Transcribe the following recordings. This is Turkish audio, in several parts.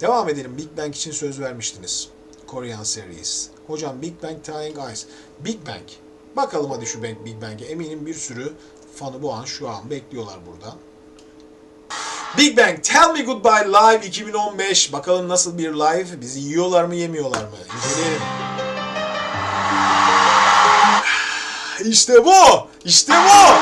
Devam edelim. Big Bang için söz vermiştiniz. Korean series. Hocam Big Bang Tying Eyes. Big Bang. Bakalım hadi şu Big Bang'e. Eminim bir sürü fanı şu an bekliyorlar burada. Big Bang Tell Me Goodbye Live 2015. Bakalım nasıl bir live? Bizi yiyorlar mı yemiyorlar mı? İzleyelim. İşte bu! İşte bu!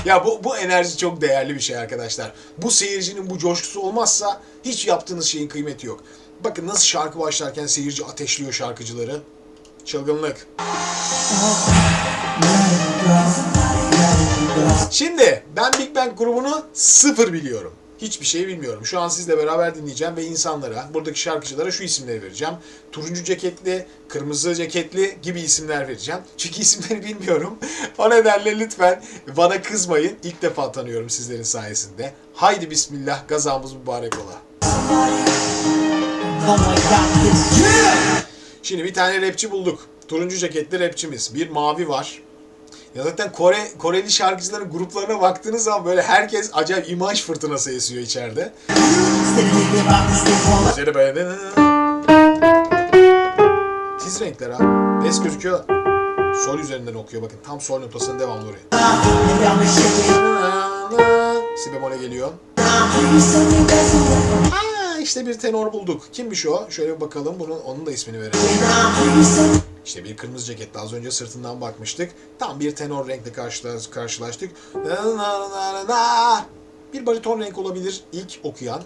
Ya bu enerji çok değerli bir şey arkadaşlar. Bu seyircinin bu coşkusu olmazsa hiç yaptığınız şeyin kıymeti yok. Bakın nasıl şarkı başlarken seyirci ateşliyor şarkıcıları. Çılgınlık. Şimdi ben Big Bang grubunu sıfır biliyorum. Hiçbir şey bilmiyorum. Şu an sizle beraber dinleyeceğim ve insanlara, buradaki şarkıcılara şu isimleri vereceğim. Turuncu ceketli, kırmızı ceketli gibi isimler vereceğim. Çünkü isimleri bilmiyorum. O nedenle lütfen bana kızmayın. İlk defa tanıyorum sizlerin sayesinde. Haydi bismillah, gazamız mübarek ola. Şimdi bir tane rapçi bulduk. Turuncu ceketli rapçimiz. Bir mavi var. Ya zaten Koreli şarkıcıların gruplarına baktığınız zaman böyle herkes acayip imaj fırtınası esiyor içeride. Tiz renkler ha. Bes gözüküyor. Sol üzerinden okuyor bakın. Tam sol notasının devamlı oraya. Si bemole geliyor. İşte bir tenor bulduk. Kimmiş o? Şöyle bir bakalım. Onun da ismini verelim. İşte bir kırmızı ceketli. Az önce sırtından bakmıştık. Tam bir tenor renkle karşılaştık. Bir bariton renk olabilir ilk okuyan.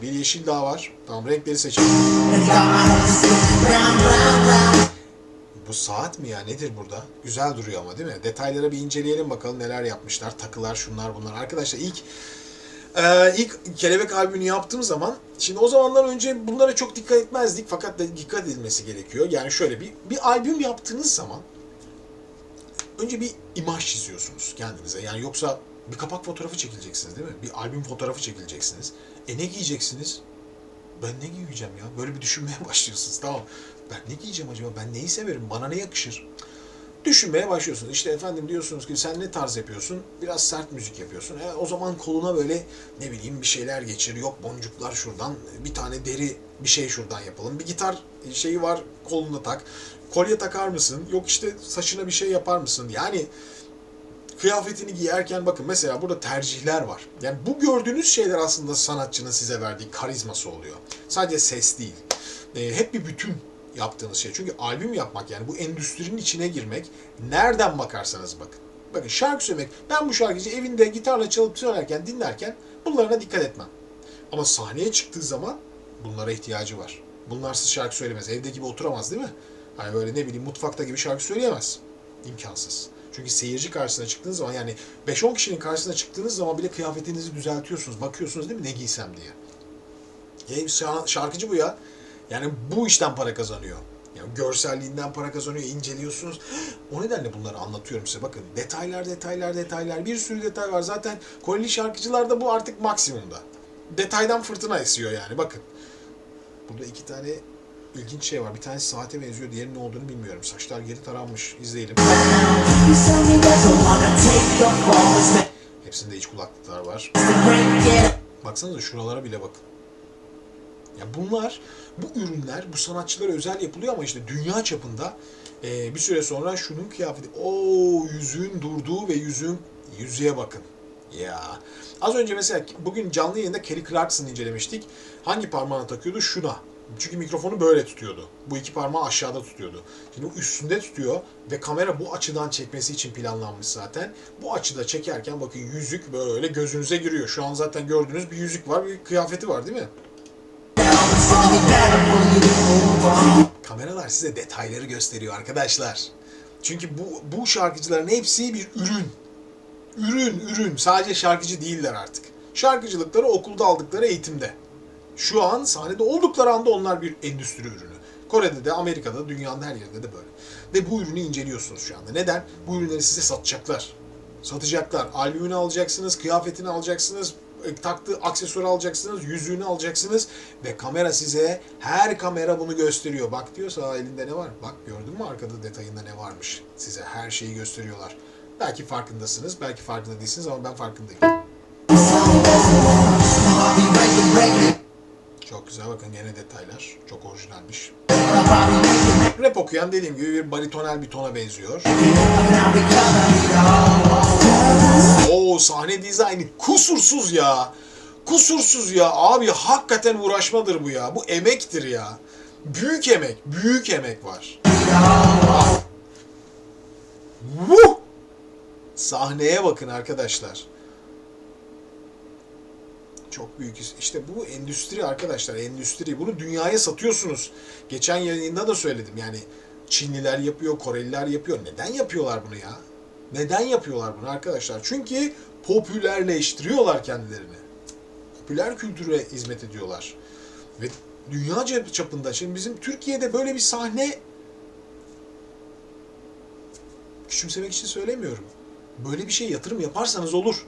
Bir yeşil daha var. Tamam, renkleri seçelim. Bu saat mi ya? Nedir burada? Güzel duruyor ama değil mi? Detaylara bir inceleyelim bakalım neler yapmışlar. Takılar, şunlar bunlar. Arkadaşlar ilk Kelebek albümünü yaptığım zaman, şimdi o zamanlar önce bunlara çok dikkat etmezdik fakat dikkat edilmesi gerekiyor. Yani şöyle bir albüm yaptığınız zaman önce bir imaj çiziyorsunuz kendinize. Yani yoksa bir kapak fotoğrafı çekileceksiniz değil mi? Bir albüm fotoğrafı çekileceksiniz. Ne giyeceksiniz? Ben ne giyeceğim ya? Böyle bir düşünmeye başlıyorsunuz. Tamam. Ben ne giyeceğim acaba? Ben neyi severim? Bana ne yakışır? Düşünmeye başlıyorsunuz. İşte efendim diyorsunuz ki sen ne tarz yapıyorsun? Biraz sert müzik yapıyorsun. O zaman koluna böyle ne bileyim bir şeyler geçir. Yok boncuklar şuradan. Bir tane deri bir şey şuradan yapalım. Bir gitar şeyi var koluna tak. Kolye takar mısın? Yok işte saçına bir şey yapar mısın? Yani kıyafetini giyerken bakın mesela burada tercihler var. Yani bu gördüğünüz şeyler aslında sanatçının size verdiği karizması oluyor. Sadece ses değil. Hep bir bütün yaptığınız şey. Çünkü albüm yapmak, yani bu endüstrinin içine girmek, nereden bakarsanız bakın. Bakın şarkı söylemek, ben bu şarkıcı evinde gitarla çalıp söylerken, dinlerken bunlarına dikkat etmem. Ama sahneye çıktığı zaman bunlara ihtiyacı var. Bunlarsız şarkı söylemez. Evde gibi oturamaz değil mi? Hani böyle ne bileyim mutfakta gibi şarkı söyleyemez. İmkansız. Çünkü seyirci karşısına çıktığınız zaman, yani 5-10 kişinin karşısına çıktığınız zaman bile kıyafetinizi düzeltiyorsunuz. Bakıyorsunuz değil mi ne giysem diye. Şarkıcı bu ya. Yani bu işten para kazanıyor. Yani görselliğinden para kazanıyor, inceliyorsunuz. O nedenle bunları anlatıyorum size. Bakın detaylar. Bir sürü detay var. Zaten Koreli şarkıcılarda bu artık maksimumda. Detaydan fırtına esiyor yani bakın. Burada iki tane ilginç şey var. Bir tanesi saate benziyor, diğerinin ne olduğunu bilmiyorum. Saçlar geri taranmış. İzleyelim. Hepsinde iç kulaklıklar var. Baksanıza şuralara bile bakın. Ya bu ürünler, bu sanatçılara özel yapılıyor ama işte dünya çapında bir süre sonra şunun kıyafeti, yüzüğün durduğu ve yüzüğe bakın. Ya az önce mesela bugün canlı yayında Kelly Clarkson'ı incelemiştik. Hangi parmağına takıyordu? Şuna. Çünkü mikrofonu böyle tutuyordu. Bu iki parmağı aşağıda tutuyordu. Şimdi o üstünde tutuyor ve kamera bu açıdan çekmesi için planlanmış zaten. Bu açıda çekerken bakın yüzük böyle gözünüze giriyor. Şu an zaten gördüğünüz bir yüzük var, bir kıyafeti var değil mi? Kameralar size detayları gösteriyor arkadaşlar. Çünkü bu şarkıcıların hepsi bir ürün. Ürün. Sadece şarkıcı değiller artık. Şarkıcılıkları okulda aldıkları eğitimde. Şu an sahnede oldukları anda onlar bir endüstri ürünü. Kore'de de, Amerika'da, dünyanın her yerinde de böyle. Ve bu ürünü inceliyorsunuz şu anda. Neden? Bu ürünleri size satacaklar. Albümünü alacaksınız, kıyafetini alacaksınız, taktığı aksesuarı alacaksınız, yüzüğünü alacaksınız ve kamera size, her kamera bunu gösteriyor. Bak diyorsa elinde ne var? Bak gördün mü arkada detayında ne varmış? Size her şeyi gösteriyorlar. Belki farkındasınız, belki farkında değilsiniz ama ben farkındayım. var. Çok orijinalmiş. Rap okuyan dediğim gibi bir baritonel bir tona benziyor. Oo, sahne dizaynı kusursuz ya. Kusursuz ya. Abi hakikaten uğraşmadır bu ya. Bu emektir ya. Büyük emek. Büyük emek var. Vuh! Sahneye bakın arkadaşlar. Çok büyük. İşte bu endüstri arkadaşlar. Endüstri. Bunu dünyaya satıyorsunuz. Geçen yayında da söyledim. Yani Çinliler yapıyor, Koreliler yapıyor. Neden yapıyorlar bunu ya? Neden yapıyorlar bunu arkadaşlar? Çünkü popülerleştiriyorlar kendilerini. Popüler kültüre hizmet ediyorlar. Ve dünya çapında. Şimdi bizim Türkiye'de böyle bir sahne, küçümsemek için söylemiyorum. Böyle bir şey yatırım yaparsanız olur.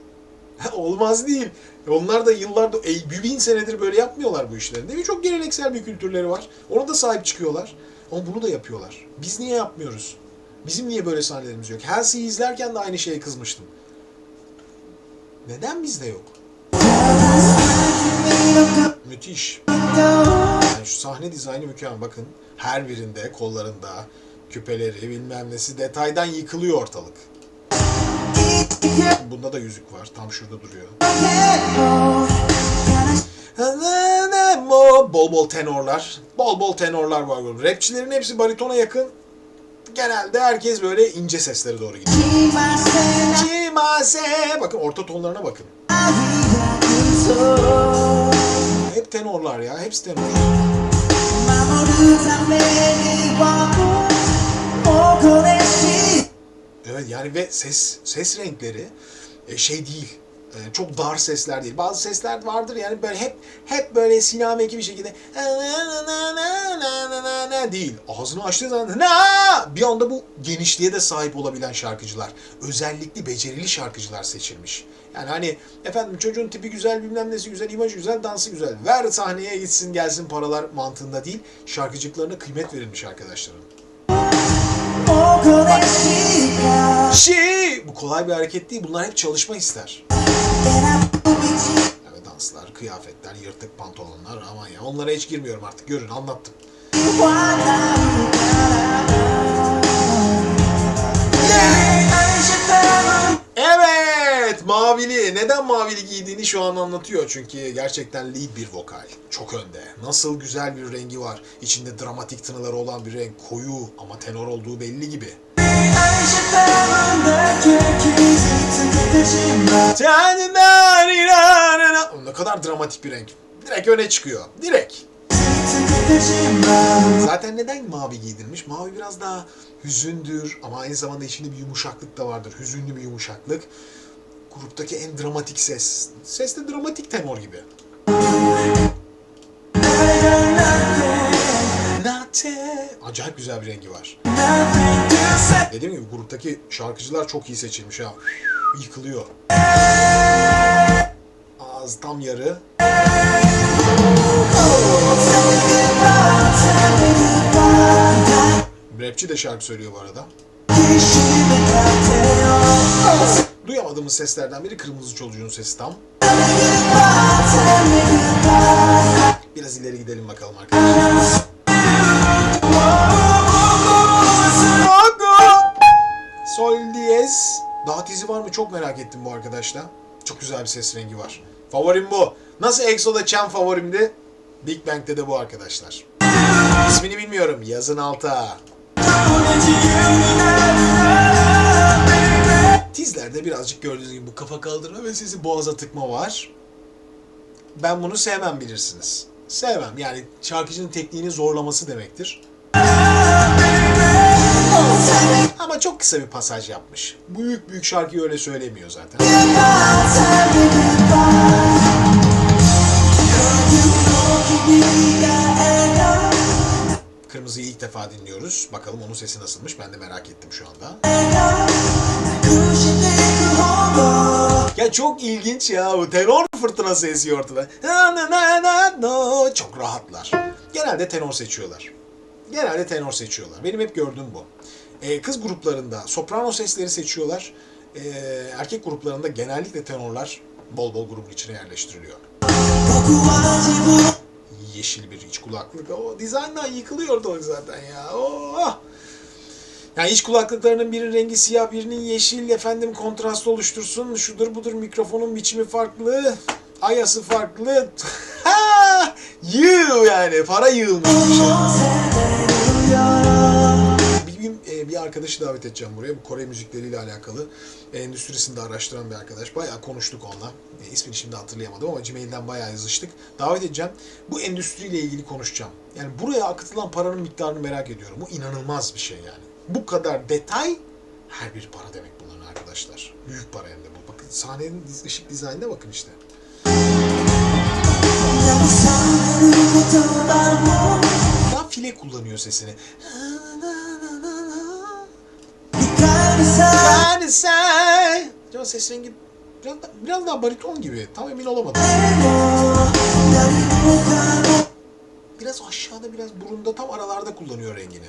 Olmaz değil. Onlar da yıllarda, 1000 senedir böyle yapmıyorlar bu işleri. Değil mi? Çok geleneksel bir kültürleri var. Ona da sahip çıkıyorlar. Ama bunu da yapıyorlar. Biz niye yapmıyoruz? Bizim niye böyle sahnelerimiz yok? Halsey'i izlerken de aynı şeye kızmıştım. Neden bizde yok? Müthiş. Yani şu sahne dizaynı mükemmel. Bakın her birinde, kollarında, küpeleri, bilmem nesi detaydan yıkılıyor ortalık. Bunda da yüzük var. Tam şurada duruyor. Bol bol tenorlar. Bol bol tenorlar var. Rapçilerin hepsi baritona yakın. Genelde herkes böyle ince seslere doğru gidiyor. Cimase. Bakın orta tonlarına bakın. Hep tenorlar ya. Hepsi tenor. Evet yani ve ses renkleri şey değil. Çok dar sesler değil. Bazı sesler vardır yani böyle hep böyle sinameki bir şekilde değil. Ağzını açtığı zaman bir anda bu genişliğe de sahip olabilen şarkıcılar. Özellikle becerili şarkıcılar seçilmiş. Yani hani efendim çocuğun tipi güzel, bilmem nesi güzel, imajı güzel, dansı güzel. Ver sahneye gitsin gelsin paralar mantığında değil. Şarkıcılıklarına kıymet verilmiş arkadaşların. Bu kolay bir hareket değil. Bunlar hep çalışma ister. Evet, danslar, kıyafetler, yırtık pantolonlar, aman ya onlara hiç girmiyorum artık. Görün, anlattım. Evet, mavili. Neden mavili giydiğini şu an anlatıyor. Çünkü gerçekten lead bir vokal. Çok önde. Nasıl güzel bir rengi var. İçinde dramatik tınıları olan bir renk. Koyu ama tenor olduğu belli gibi. Ne kadar dramatik bir renk. Direkt öne çıkıyor. Direkt. Zaten neden mavi giydirmiş? Mavi biraz daha hüzündür ama aynı zamanda içinde bir yumuşaklık da vardır. Hüzünlü bir yumuşaklık. Gruptaki en dramatik ses. Ses de dramatik tenor gibi. Acayip güzel bir rengi var. Dediğim gibi gruptaki şarkıcılar çok iyi seçilmiş ha. Yıkılıyor. Ağız tam yarı. Rapçi de şarkı söylüyor bu arada. Duyamadığımız seslerden biri kırmızı çocuğun sesi tam. Biraz ileri gidelim bakalım arkadaşlar. Sol diyez. Daha dizi var mı? Çok merak ettim bu arkadaşla. Çok güzel bir ses rengi var. Favorim bu. Nasıl EXO'da Chen favorimdi? Big Bang'de de bu arkadaşlar. İsmini bilmiyorum. Yazın alta. Tizlerde birazcık gördüğünüz gibi bu kafa kaldırma ve sesi boğaza tıkma var. Ben bunu sevmem, bilirsiniz. Sevmem. Yani şarkıcının tekniğini zorlaması demektir. Ama çok kısa bir pasaj yapmış. Büyük şarkıyı öyle söylemiyor zaten. Kırmızıyı ilk defa dinliyoruz. Bakalım onun sesi nasılmış? Ben de merak ettim şu anda. Ya çok ilginç ya. Bu tenor fırtınası esiyor ortada. Çok rahatlar. Genelde tenor seçiyorlar. Benim hep gördüğüm bu. Kız gruplarında soprano sesleri seçiyorlar. Erkek gruplarında genellikle tenorlar bol bol grubun içine yerleştiriliyor. yeşil bir iç kulaklık. O dizayndan yıkılıyordu o zaten ya. Oh! Yani iç kulaklıklarının birinin rengi siyah, birinin yeşil, efendim kontrast oluştursun. Şudur budur, mikrofonun biçimi farklı. Ayası farklı. Yığ yani. Para yığılmış bir şey. Bir gün bir arkadaşı davet edeceğim buraya. Bu Kore müzikleriyle alakalı. Endüstrisini de araştıran bir arkadaş. Bayağı konuştuk onunla. İsmini şimdi hatırlayamadım ama Gmail'den bayağı yazıştık. Davet edeceğim. Bu endüstriyle ilgili konuşacağım. Yani buraya akıtılan paranın miktarını merak ediyorum. Bu inanılmaz bir şey yani. Bu kadar detay her bir para demek bunların arkadaşlar. Büyük para hem de bu. Bakın sahnenin ışık dizaynına bakın işte. Daha file kullanıyor sesini. Yani sen. Acaba ses rengi biraz daha bariton gibi. Tam emin olamadım. Biraz aşağıda, biraz burunda, tam aralarda kullanıyor rengini.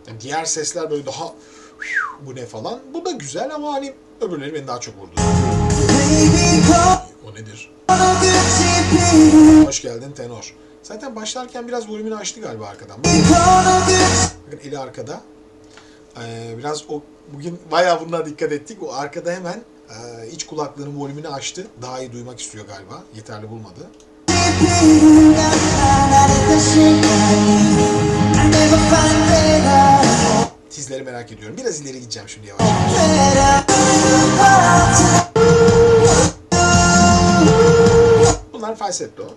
Yani diğer sesler böyle daha bu ne falan. Bu da güzel ama hani öbürleri beni daha çok vurdu. O nedir? Hoş geldin tenor. Zaten başlarken biraz volümünü açtı galiba arkadan. Bakın eli arkada. Biraz o bugün bayağı bundan dikkat ettik. O arkada hemen iç kulaklığının volümünü açtı. Daha iyi duymak istiyor galiba. Yeterli bulmadı. Tizleri merak ediyorum. Biraz ileri gideceğim şimdi yavaş yavaş. Bunlar falsetto.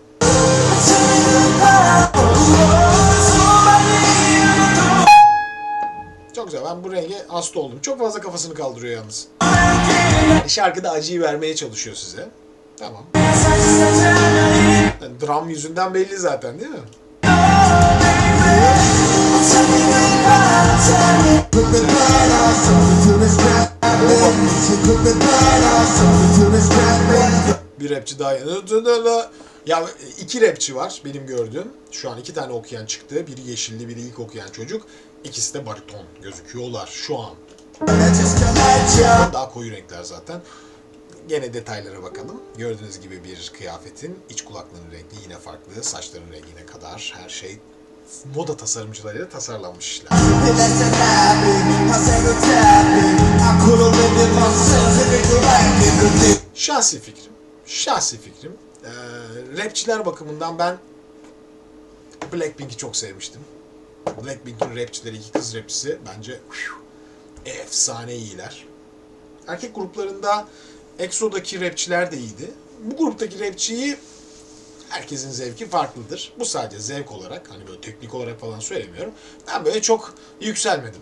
Çok güzel. Ben bu renge hasta oldum. Çok fazla kafasını kaldırıyor yalnız. Şarkıda acıyı vermeye çalışıyor size. Tamam. Yani drum yüzünden belli zaten değil mi? Bir rapçi daha. Ya iki rapçi var benim gördüğüm. Şu an 2 tane okuyan çıktı. Biri yeşilli, biri ilk okuyan çocuk. İkisi de bariton gözüküyorlar şu an. Daha koyu renkler zaten. Gene detaylara bakalım. Gördüğünüz gibi bir kıyafetin iç kulaklığının rengi yine farklı. Saçların rengine kadar her şey moda tasarımcılarıyla tasarlanmış işler. Şahsi fikrim. Rapçiler bakımından ben Blackpink'i çok sevmiştim. Blackpink'in rapçileri, 2 kız rapçisi bence efsane iyiler. Erkek gruplarında EXO'daki rapçiler de iyiydi. Bu gruptaki rapçiyi herkesin zevki farklıdır. Bu sadece zevk olarak, hani böyle teknik olarak falan söylemiyorum. Ben böyle çok yükselmedim.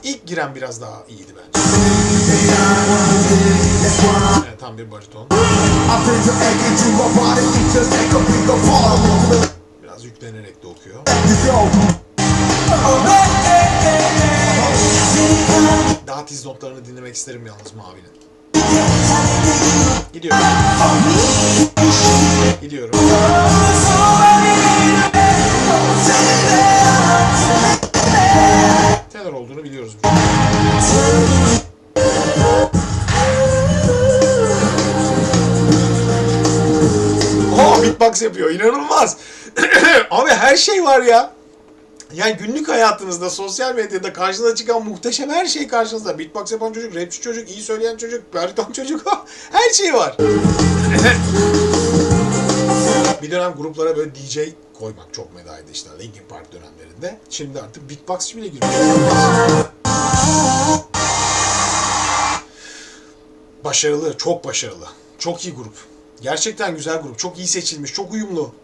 İlk giren biraz daha iyiydi bence. Evet, tam bir bariton. Biraz yüklenerek de okuyor. Daha tiz notlarını dinlemek isterim yalnız Mavi'nin. Gidiyorum. Tenor olduğunu biliyoruz. Oh, beatbox yapıyor. İnanılmaz. Abi her şey var ya. Yani günlük hayatınızda, sosyal medyada karşınıza çıkan muhteşem her şey karşınızda. Beatbox yapan çocuk, rapçi çocuk, iyi söyleyen çocuk, bariton çocuk, her şey var. Bir dönem gruplara böyle DJ koymak çok medaydı işte Linkin Park dönemlerinde. Şimdi artık beatboxçı bile giriyor. Başarılı, çok başarılı. Çok iyi grup. Gerçekten güzel grup. Çok iyi seçilmiş, çok uyumlu.